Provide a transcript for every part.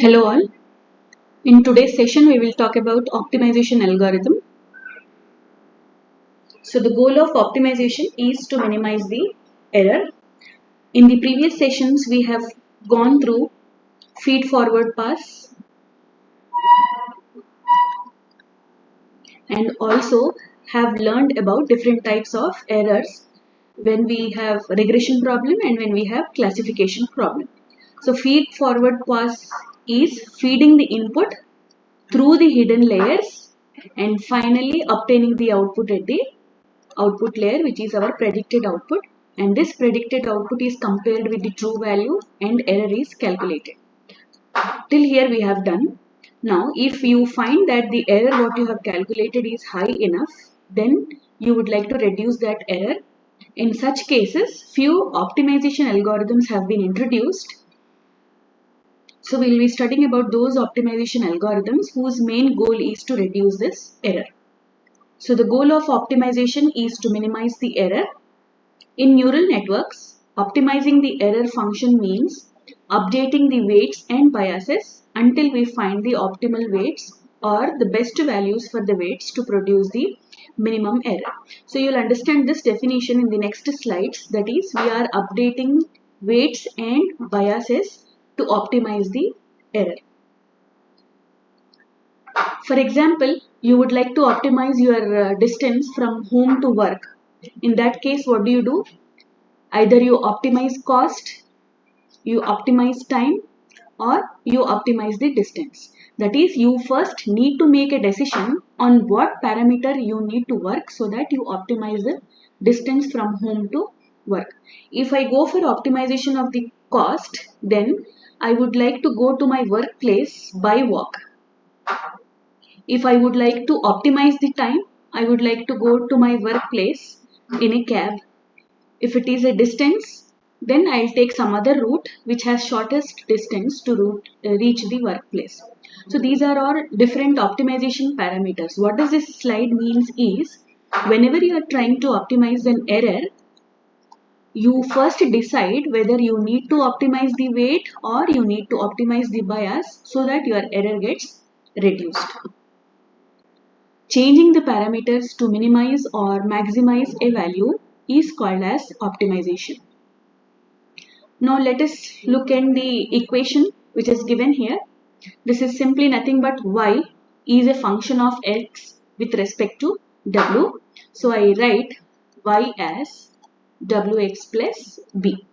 Hello all. In today's session we will talk about optimization algorithm. So the goal of optimization is to minimize the error. In the previous sessions we have gone through feed forward pass and also have learned about different types of errors when we have regression problem and when we have classification problem. So feed forward pass is feeding the input through the hidden layers and finally obtaining the output at the output layer, which is our predicted output, and this predicted output is compared with the true value and error is calculated. Till here we have done. Now if you find that the error what you have calculated is high enough, then you would like to reduce that error. In such cases, few optimization algorithms have been introduced. So we will be studying about those optimization algorithms whose main goal is to reduce this error. So the goal of optimization is to minimize the error. In neural networks, optimizing the error function means updating the weights and biases until we find the optimal weights or the best values for the weights to produce the minimum error. So you'll understand this definition in the next slides. That is, we are updating weights and biases to optimize the error. For example, you would like to optimize your distance from home to work. In that case, what do? Either you optimize cost, you optimize time, or you optimize the distance. That is, you first need to make a decision on what parameter you need to work so that you optimize the distance from home to work. If I go for optimization of the cost, then I would like to go to my workplace by walk. If I would like to optimize the time, I would like to go to my workplace in a cab. If it is a distance, then I'll take some other route which has shortest distance to reach the workplace. So these are all different optimization parameters. What does this slide means is, whenever you are trying to optimize an error, you first decide whether you need to optimize the weight or you need to optimize the bias so that your error gets reduced. Changing the parameters to minimize or maximize a value is called as optimization. Now let us look at the equation which is given here. This is simply nothing but y is a function of x with respect to w. So I write y as wx plus b.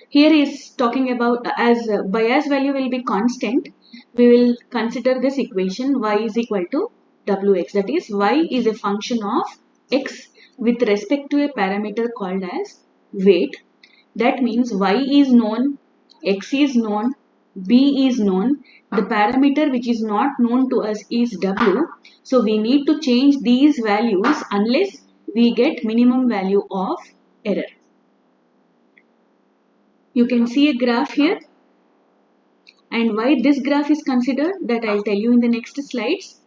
Here is talking about as bias value will be constant. We will consider this equation y is equal to wx, that is y is a function of x with respect to a parameter called as weight. That means y is known, x is known, b is known. The parameter which is not known to us is w. So we need to change these values unless we get minimum value of error. You can see a graph here, and why this graph is considered, that I'll tell you in the next slides.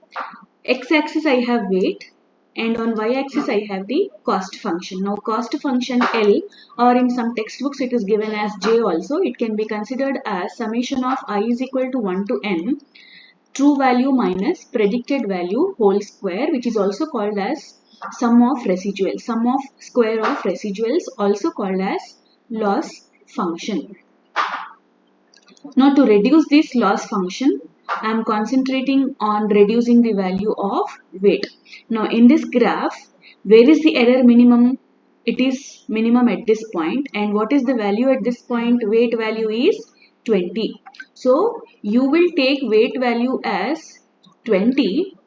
X-axis I have weight and on y-axis I have the cost function. Now cost function L, or in some textbooks it is given as J also. It can be considered as summation of I is equal to 1 to n true value minus predicted value whole square, which is also called as sum of residuals. Sum of square of residuals, also called as loss function. Now to reduce this loss function, I am concentrating on reducing the value of weight. Now in this graph, where is the error minimum? It is minimum at this point. And what is the value at this point? Weight value is 20. So you will take weight value as 20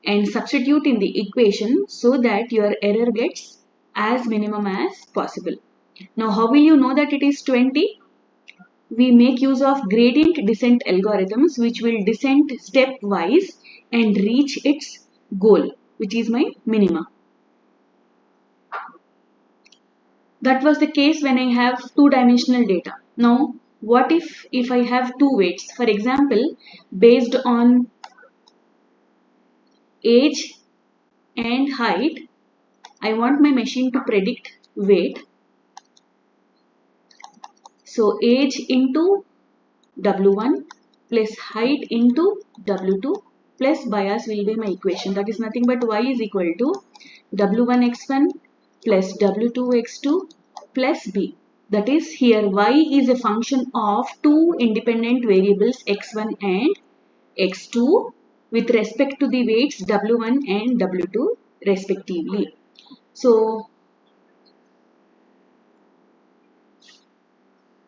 and substitute in the equation so that your error gets as minimum as possible. Now how will you know that it is 20? We make use of gradient descent algorithms which will descend stepwise and reach its goal, which is my minima. That was the case when I have two-dimensional data. Now, what if I have two weights? For example, based on age and height, I want my machine to predict weight. So age into W1 plus height into W2 plus bias will be my equation. That is nothing but y is equal to W1x1 plus W2x2 plus b. That is, here y is a function of two independent variables x1 and x2 with respect to the weights W1 and W2 respectively. So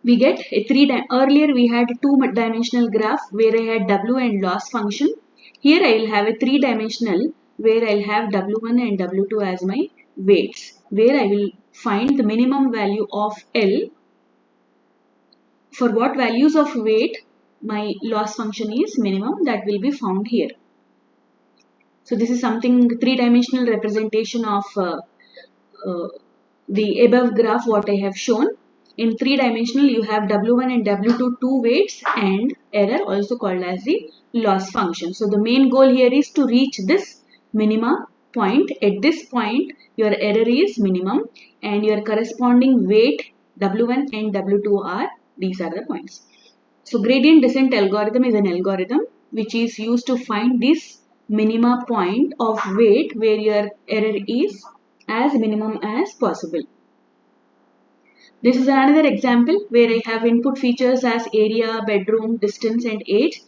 we get a earlier we had a two-dimensional graph where I had W and loss function. Here I will have a three-dimensional where I will have W1 and W2 as my weights, where I will find the minimum value of L. For what values of weight my loss function is minimum, that will be found here. So this is something three-dimensional representation of the above graph what I have shown. In three-dimensional you have W1 and W2 two weights and error also called as the loss function. So the main goal here is to reach this minima point. At this point your error is minimum and your corresponding weight W1 and W2 are, these are the points. So gradient descent algorithm is an algorithm which is used to find this minima point of weight where your error is as minimum as possible. This is another example where I have input features as area, bedroom, distance and age.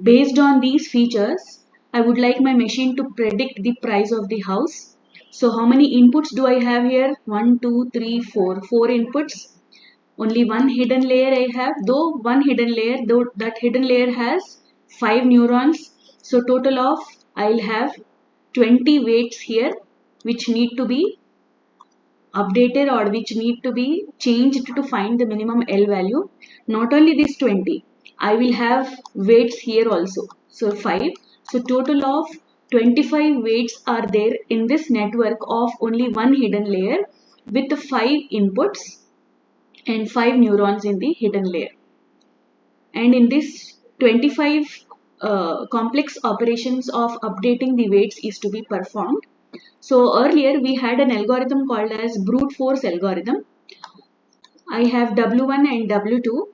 Based on these features, I would like my machine to predict the price of the house. So how many inputs do I have here? 1, 2, 3, 4. 4 inputs. Only one hidden layer I have, though one hidden layer, though that hidden layer has 5 neurons. So total of I'll have 20 weights here which need to be updated or which need to be changed to find the minimum L value. Not only this 20, I will have weights here also. So 5. So total of 25 weights are there in this network of only one hidden layer with the 5 inputs and 5 neurons in the hidden layer. And in this 25 complex operations of updating the weights is to be performed. So earlier we had an algorithm called as brute force algorithm. I have W1 and W2.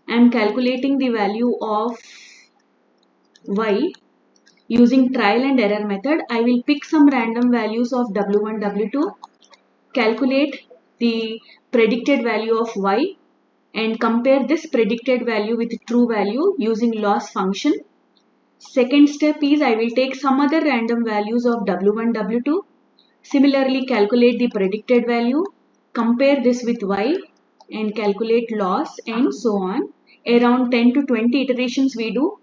I am calculating the value of Y using trial and error method. I will pick some random values of W1, W2, calculate the predicted value of Y and compare this predicted value with true value using loss function. Second step is I will take some other random values of W1, W2. Similarly, calculate the predicted value, compare this with Y and calculate loss and so on. Around 10 to 20 iterations we do,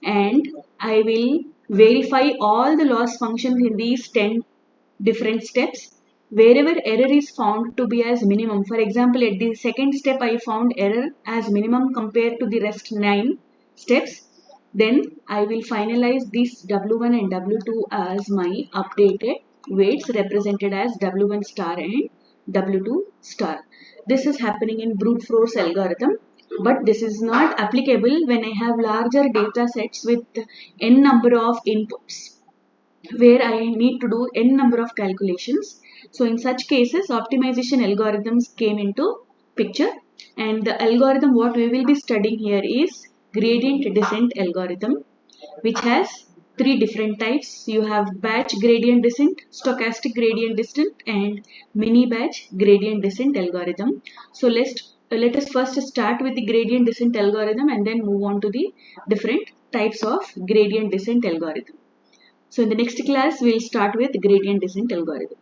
and I will verify all the loss functions in these 10 different steps. Wherever error is found to be as minimum, for example at the second step I found error as minimum compared to the rest 9 steps, then I will finalize this W1 and W2 as my updated weights represented as W1 star and W2 star. This is happening in brute force algorithm, but this is not applicable when I have larger data sets with n number of inputs where I need to do n number of calculations. So in such cases optimization algorithms came into picture, and the algorithm what we will be studying here is gradient descent algorithm, which has 3 different types. You have batch gradient descent, stochastic gradient descent and mini batch gradient descent algorithm. So let us first start with the gradient descent algorithm and then move on to the different types of gradient descent algorithm. So in the next class we will start with gradient descent algorithm.